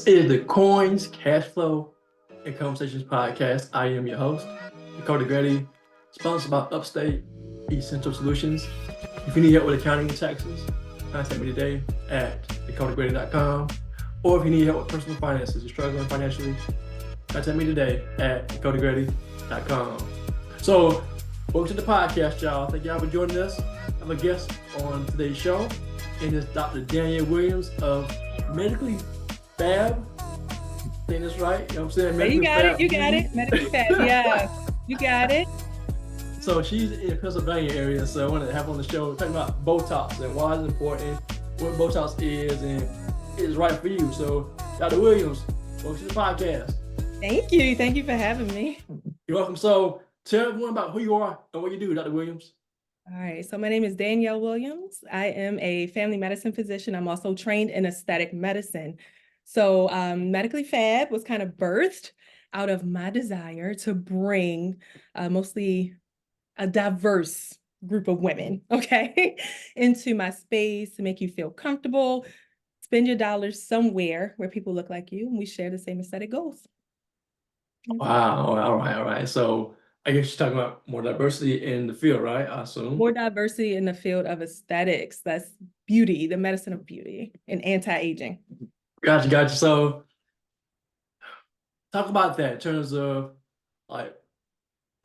is the Coins, Cashflow, and Conversations podcast. I am your host, Dakota Grady, sponsored by Upstate Essential Solutions. If you need help with accounting and taxes, contact me today at dakotagrady.com. Or if you need help with personal finances, you're struggling financially, contact me today at dakotagrady.com. So, welcome to the podcast, y'all. Thank y'all for joining us. I have a guest on today's show, and it's Dr. Danielle Williams of Medically Fab. Saying this right? You know what I'm saying? You got it. Medically Fab, yeah. You got it. So she's in the Pennsylvania area, so I wanted to have her on the show talking about Botox and why it's important, what Botox is, and it's right for you. So, Dr. Williams, welcome to the podcast. Thank you. Thank you for having me. You're welcome. So, tell everyone about who you are and what you do, Dr. Williams. All right. So my name is Danielle Williams. I am a family medicine physician. I'm also trained in aesthetic medicine. So Medically Fab was kind of birthed out of my desire to bring mostly a diverse group of women, okay, into my space to make you feel comfortable, spend your dollars somewhere where people look like you, and we share the same aesthetic goals. Wow. All right. So I guess you're talking about more diversity in the field, right? I assume. More diversity in the field of aesthetics. That's beauty, the medicine of beauty and anti-aging. Gotcha. So talk about that in terms of like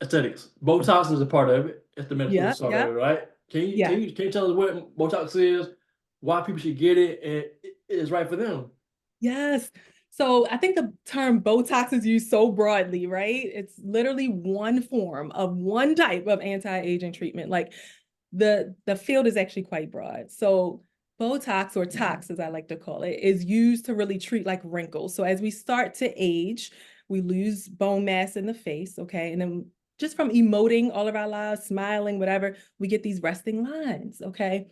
aesthetics. Botox is a part of it. It's the medical side of it, right? Can you tell us what Botox is, why people should get it, and it is right for them? Yes. So I think the term Botox is used so broadly, right? It's literally one form of one type of anti-aging treatment. Like the field is actually quite broad. So Botox, or tox as I like to call it, is used to really treat like wrinkles. So as we start to age, we lose bone mass in the face, okay? And then just from emoting all of our lives, smiling, whatever, we get these resting lines, okay?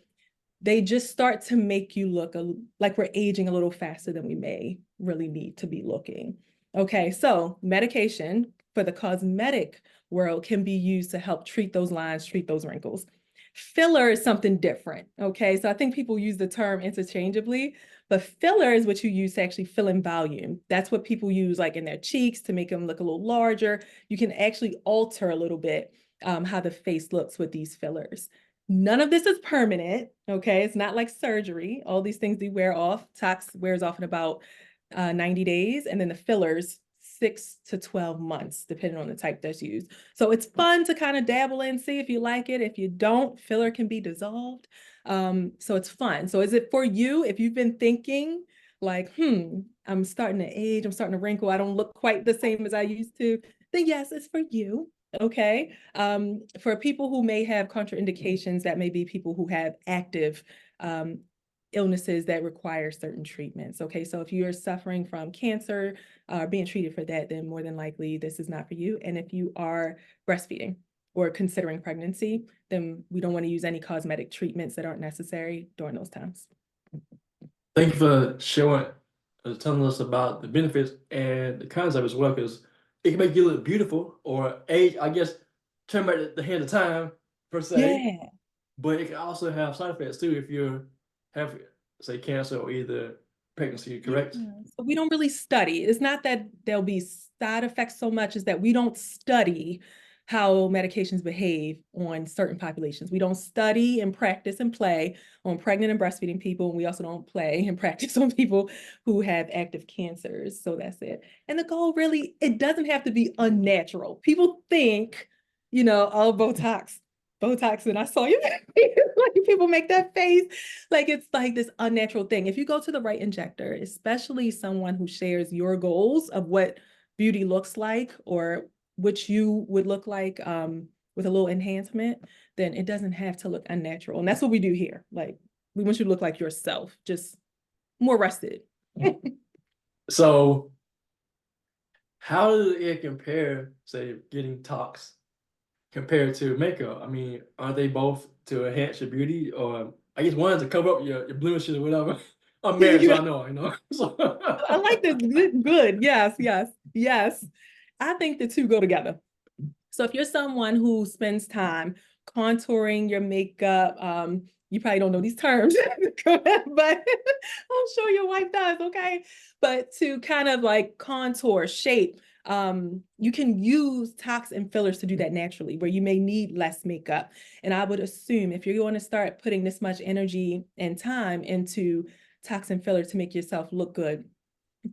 They just start to make you look like we're aging a little faster than we may really need to be looking. Okay, so medication for the cosmetic world can be used to help treat those lines, treat those wrinkles. Filler is something different, okay? So I think people use the term interchangeably, but filler is what you use to actually fill in volume. That's what people use like in their cheeks to make them look a little larger. You can actually alter a little bit how the face looks with these fillers. None of this is permanent, okay? It's not like surgery. All these things do wear off. Tox wears off in about 90 days, and then the fillers 6 to 12 months, depending on the type that's used. So it's fun to kind of dabble in, see if you like it. If you don't, filler can be dissolved. So it's fun. So is it for you? If you've been thinking like, I'm starting to age, I'm starting to wrinkle, I don't look quite the same as I used to, then yes, it's for you. Okay. For people who may have contraindications, that may be people who have active illnesses that require certain treatments. Okay. So if you're suffering from cancer, being treated for that, then more than likely this is not for you. And if you are breastfeeding or considering pregnancy, then we don't want to use any cosmetic treatments that aren't necessary during those times. Thank you for telling us about the benefits and the concept as well, because it can make you look beautiful or age, I guess, turn back the hand of time per se. Yeah. But it can also have side effects too if you have, say, cancer or either pregnancy, correct? Yeah. So we don't really study. It's not that there'll be side effects so much as that we don't study how medications behave on certain populations. We don't study and practice and play on pregnant and breastfeeding people. And we also don't play and practice on people who have active cancers. So that's it. And the goal really, it doesn't have to be unnatural. People think, oh, Botox, and I saw you, like people make that face, like it's like this unnatural thing. If you go to the right injector, especially someone who shares your goals of what beauty looks like or which you would look like with a little enhancement, then it doesn't have to look unnatural. And that's what we do here. Like we want you to look like yourself, just more rested. So how does it compare, say, getting tox compared to makeup? I mean, are they both to enhance your beauty, or I guess one is to cover up your blemishes or whatever? I'm married, so I know. So. I like this. Good. Yes. I think the two go together. So if you're someone who spends time contouring your makeup, You probably don't know these terms, but I'm sure your wife does, okay? But to kind of like contour, shape, you can use tox and fillers to do that naturally, where you may need less makeup. And I would assume if you're going to start putting this much energy and time into tox and filler to make yourself look good,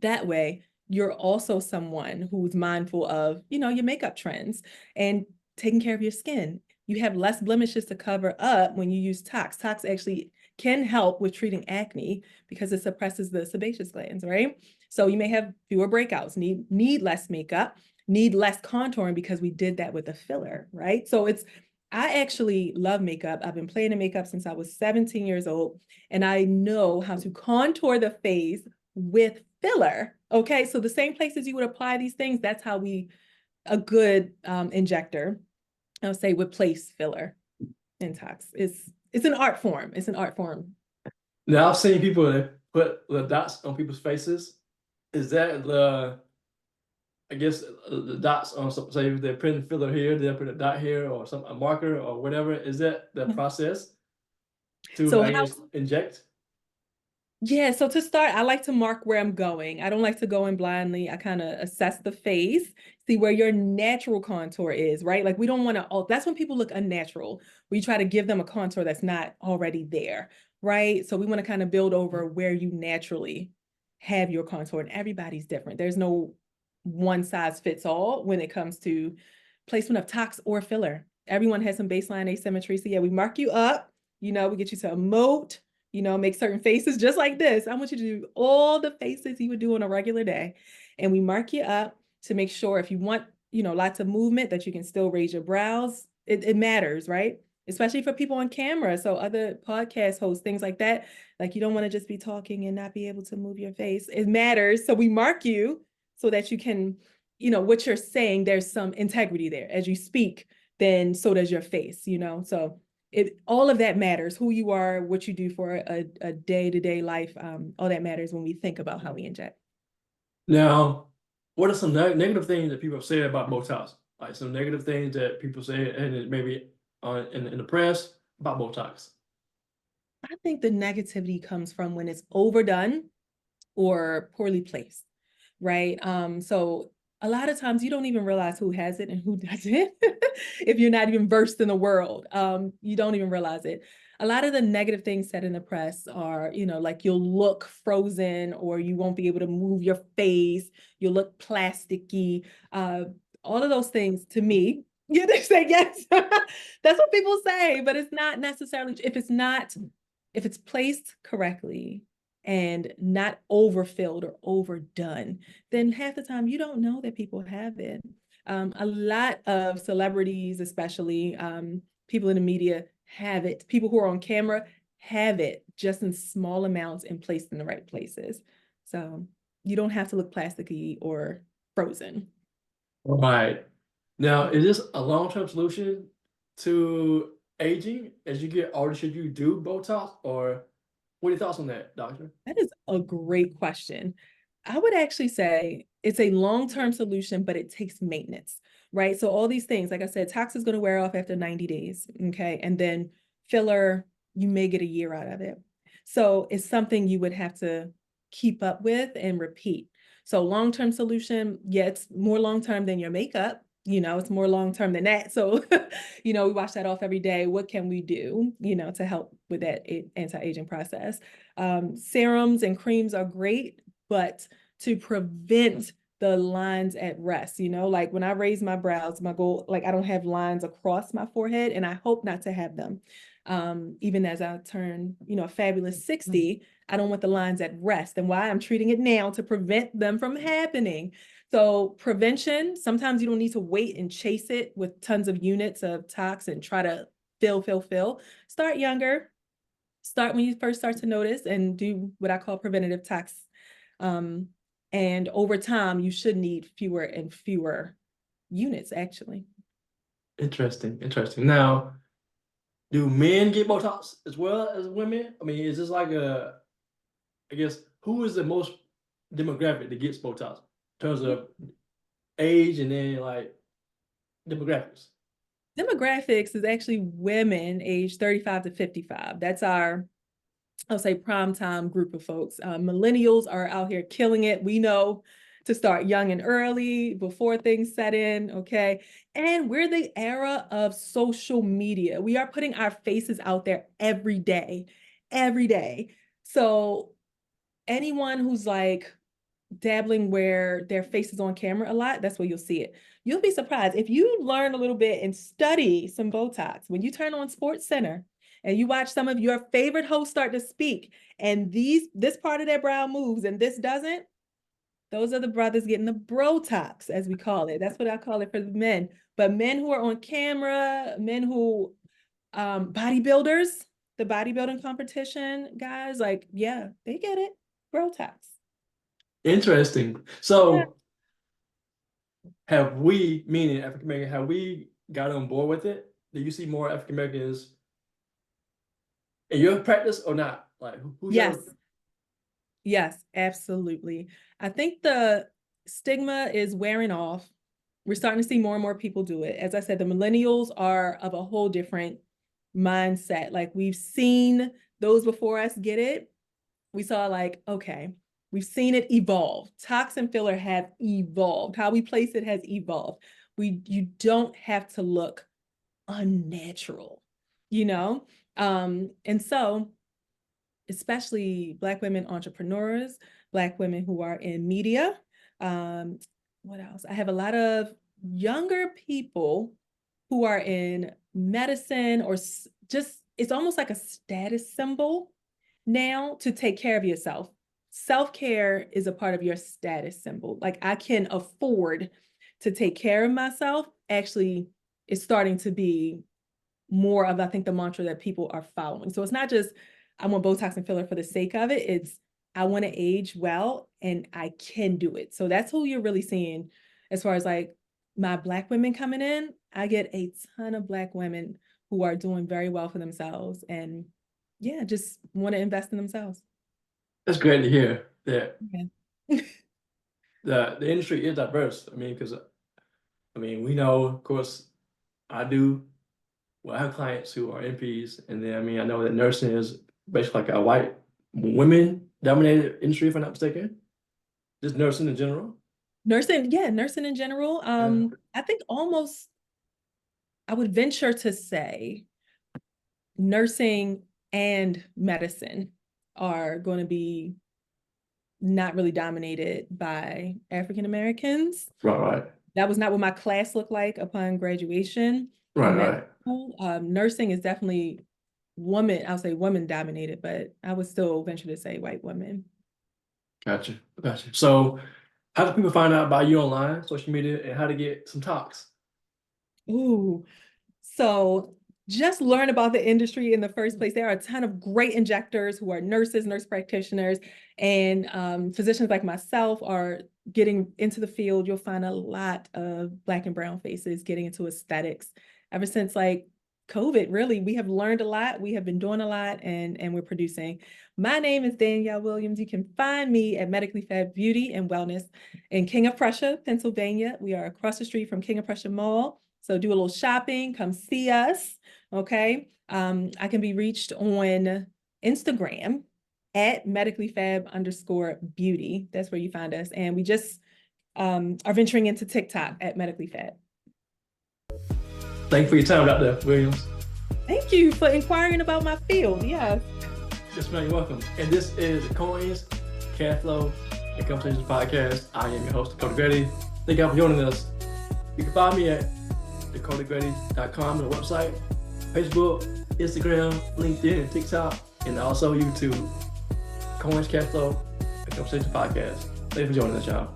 that way you're also someone who's mindful of, your makeup trends and taking care of your skin. You have less blemishes to cover up when you use tox. Tox actually can help with treating acne because it suppresses the sebaceous glands, right? So you may have fewer breakouts, need less makeup, need less contouring because we did that with a filler, right? So I actually love makeup. I've been playing in makeup since I was 17 years old, and I know how to contour the face with filler. Okay, so the same places you would apply these things, that's how a good injector, I would say, would place filler in tox. It's an art form. It's an art form. Now I've seen people that put the dots on people's faces. Is that I guess the dots on some, say if they're putting filler here, they'll put a dot here or a marker or whatever. Is that the process to, So I guess, inject? Yeah, so to start, I like to mark where I'm going. I don't like to go in blindly. I kind of assess the face, see where your natural contour is, right? Like we don't want to, that's when people look unnatural. We try to give them a contour that's not already there, right? So we want to kind of build over where you naturally have your contour, and everybody's different. There's no one size fits all when it comes to placement of tox or filler. Everyone has some baseline asymmetry. So yeah, we mark you up, we get you to emote, make certain faces just like this. I want you to do all the faces you would do on a regular day. And we mark you up to make sure if you want, lots of movement, that you can still raise your brows. It matters, right? Especially for people on camera. So other podcast hosts, things like that, like you don't want to just be talking and not be able to move your face. It matters. So we mark you so that you can, what you're saying, there's some integrity there. As you speak, then so does your face, So all of that matters. Who you are, what you do for a day-to-day life, all that matters when we think about how we inject. Now, what are some negative things that people have said about Botox? Like some negative things that people say, and maybe in the press about Botox. I think the negativity comes from when it's overdone or poorly placed, right? So a lot of times you don't even realize who has it and who doesn't. If you're not even versed in the world, you don't even realize it. A lot of the negative things said in the press are, like you'll look frozen or you won't be able to move your face. You'll look plasticky. All of those things to me, yeah, they say yes. That's what people say, but it's not necessarily, if it's placed correctly and not overfilled or overdone, then half the time you don't know that people have it. A lot of celebrities, especially people in the media, have it. People who are on camera have it just in small amounts and placed in the right places. So you don't have to look plasticky or frozen. Right. Now, is this a long-term solution to aging as you get older? Should you do Botox, or what are your thoughts on that, doctor? That is a great question. I would actually say it's a long-term solution, but it takes maintenance, right? So all these things, like I said, tox is going to wear off after 90 days, okay? And then filler, you may get a year out of it. So it's something you would have to keep up with and repeat. So long-term solution, yeah, it's more long-term than your makeup. It's more long-term than that. So, we wash that off every day. What can we do, to help with that anti-aging process? Serums and creams are great, but to prevent the lines at rest, like when I raise my brows, my goal, like I don't have lines across my forehead, and I hope not to have them. Even as I turn, a fabulous 60, I don't want the lines at rest, and why I'm treating it now to prevent them from happening. So prevention, sometimes you don't need to wait and chase it with tons of units of tox and try to fill. Start younger. Start when you first start to notice and do what I call preventative tox. And over time, you should need fewer and fewer units, actually. Interesting. Now, do men get Botox as well as women? I mean, is this like I guess, who is the most demographic that gets Botox in terms of age and then like demographics? demographics is actually women aged 35 to 55. That's our, I'll say, prime time group of folks. Millennials are out here killing it. We know to start young and early before things set in, okay? And we're the era of social media. We are putting our faces out there every day, every day. So anyone who's like dabbling where their face is on camera a lot, that's where you'll see it. You'll be surprised if you learn a little bit and study some Botox. When you turn on Sports Center and you watch some of your favorite hosts start to speak, and this part of their brow moves and this doesn't, those are the brothers getting the Botox, as we call it. That's what I call it for the men. But men who are on camera, men who bodybuilders, the bodybuilding competition guys, like, yeah, they get it. Botox. Interesting. So have we, meaning African American, have we got on board with it? Do you see more African Americans in your practice or not? Like, who's Yes. Yes, absolutely. I think the stigma is wearing off. We're starting to see more and more people do it. As I said, the millennials are of a whole different mindset. Like, we've seen those before us get it. We saw like, okay, we've seen it evolve. Toxin filler have evolved. How we place it has evolved. You don't have to look unnatural, you know? And so, especially Black women entrepreneurs, Black women who are in media. What else? I have a lot of younger people who are in medicine, or just, it's almost like a status symbol now to take care of yourself. Self-care is a part of your status symbol. Like, I can afford to take care of myself. Actually, it's starting to be more of, I think, the mantra that people are following. So it's not just, I want Botox and filler for the sake of it. It's, I want to age well and I can do it. So that's who you're really seeing as far as like my Black women coming in. I get a ton of Black women who are doing very well for themselves and just want to invest in themselves. That's great to hear that. Yeah. The industry is diverse. I mean, because we know, of course, I have clients who are NPs, and then I know that nursing is basically like a white women dominated industry, if I'm not mistaken. Just nursing in general. Nursing in general. I think almost, I would venture to say nursing and medicine are going to be not really dominated by African Americans. Right. That was not what my class looked like upon graduation. Right. Nursing is definitely woman, I'll say woman dominated, but I would still venture to say white women. Gotcha. So how do people find out about you online, social media, and how to get some talks? Ooh, so just learn about the industry in the first place. There are a ton of great injectors who are nurses, nurse practitioners, and physicians like myself are getting into the field. You'll find a lot of Black and brown faces getting into aesthetics. Ever since like COVID, really, we have learned a lot. We have been doing a lot, and we're producing. My name is Danielle Williams. You can find me at Medically Fab Beauty and Wellness in King of Prussia, Pennsylvania. We are across the street from King of Prussia Mall. So do a little shopping, come see us, okay? I can be reached on Instagram at medicallyfab_beauty. That's where you find us. And we just are venturing into TikTok at Medically Fab. Thank you for your time, Dr. Williams. Thank you for inquiring about my field. Yes. Yes, ma'am, you're welcome. And this is the Coins, Cashflow, and Conversations podcast. I am your host, Dakota Grady. Thank you for joining us. You can find me at dakotagrady.com, the website, Facebook, Instagram, LinkedIn, and TikTok, and also YouTube. Coins, Cashflow, and Conversations podcast. Thank you for joining us, y'all.